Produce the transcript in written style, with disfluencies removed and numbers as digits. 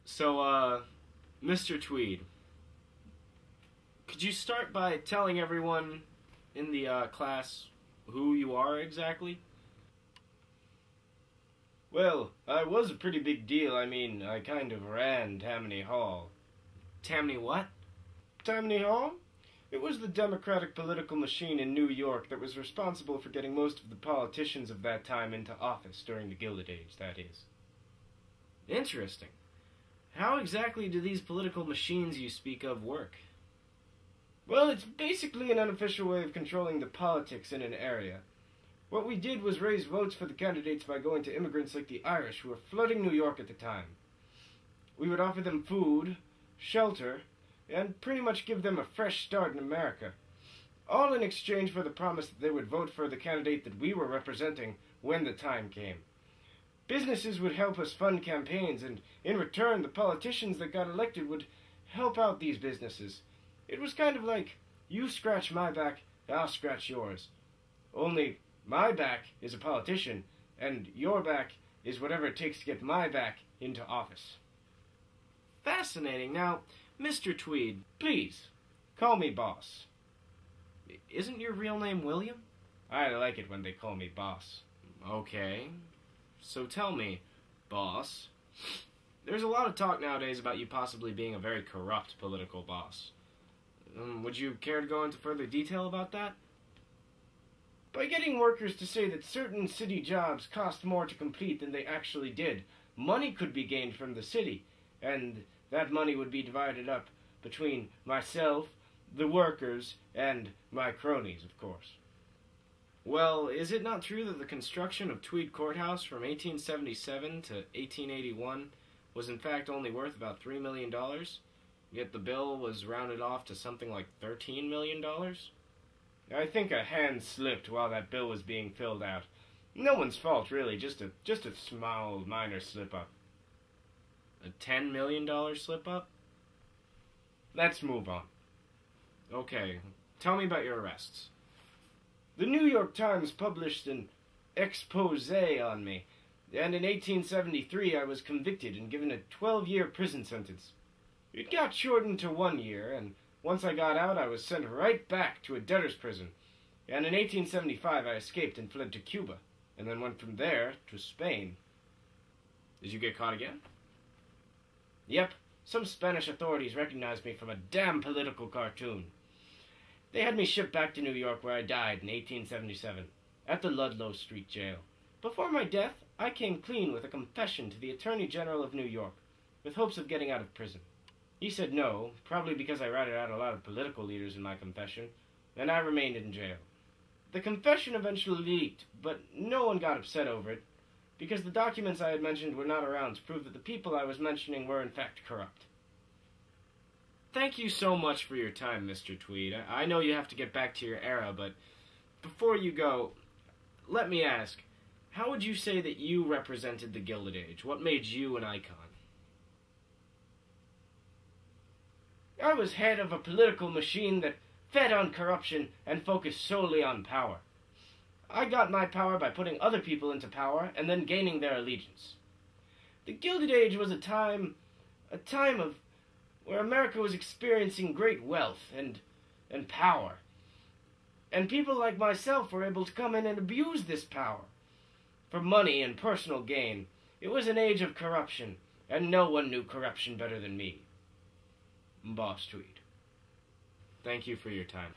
So, Mr. Tweed, could you start by telling everyone in the class who you are exactly? Well, I was a pretty big deal. I mean, I kind of ran Tammany Hall. Tammany what? Tammany Hall? It was the Democratic political machine in New York that was responsible for getting most of the politicians of that time into office during the Gilded Age, that is. Interesting. How exactly do these political machines you speak of work? Well, it's basically an unofficial way of controlling the politics in an area. What we did was raise votes for the candidates by going to immigrants like the Irish who were flooding New York at the time. We would offer them food, shelter, and pretty much give them a fresh start in America, all in exchange for the promise that they would vote for the candidate that we were representing when the time came. Businesses would help us fund campaigns, and in return, the politicians that got elected would help out these businesses. It was kind of like, you scratch my back, I'll scratch yours. Only, my back is a politician, and your back is whatever it takes to get my back into office. Fascinating. Now, Mr. Tweed, please, call me boss. Isn't your real name William? I like it when they call me boss. Okay. So tell me, boss, there's a lot of talk nowadays about you possibly being a very corrupt political boss. Would you care to go into further detail about that? By getting workers to say that certain city jobs cost more to complete than they actually did, money could be gained from the city, and that money would be divided up between myself, the workers, and my cronies, of course. Well, is it not true that the construction of Tweed Courthouse from 1877 to 1881 was in fact only worth about $3 million? Yet the bill was rounded off to something like $13 million? I think a hand slipped while that bill was being filled out. No one's fault, really, just a small, minor slip-up. A $10 million slip-up? Let's move on. Okay, tell me about your arrests. The New York Times published an expose on me, and in 1873 I was convicted and given a 12-year prison sentence. It got shortened to 1 year, and once I got out I was sent right back to a debtor's prison, and in 1875 I escaped and fled to Cuba, and then went from there to Spain. Did you get caught again? Yep, some Spanish authorities recognized me from a damn political cartoon. They had me shipped back to New York, where I died in 1877, at the Ludlow Street Jail. Before my death, I came clean with a confession to the Attorney General of New York, with hopes of getting out of prison. He said no, probably because I ratted out a lot of political leaders in my confession, and I remained in jail. The confession eventually leaked, but no one got upset over it, because the documents I had mentioned were not around to prove that the people I was mentioning were in fact corrupt. Thank you so much for your time, Mr. Tweed. I know you have to get back to your era, but before you go, let me ask, how would you say that you represented the Gilded Age? What made you an icon? I was head of a political machine that fed on corruption and focused solely on power. I got my power by putting other people into power and then gaining their allegiance. The Gilded Age was a time of where America was experiencing great wealth and power. And people like myself were able to come in and abuse this power for money and personal gain. It was an age of corruption, and no one knew corruption better than me. Boss Tweed. Thank you for your time.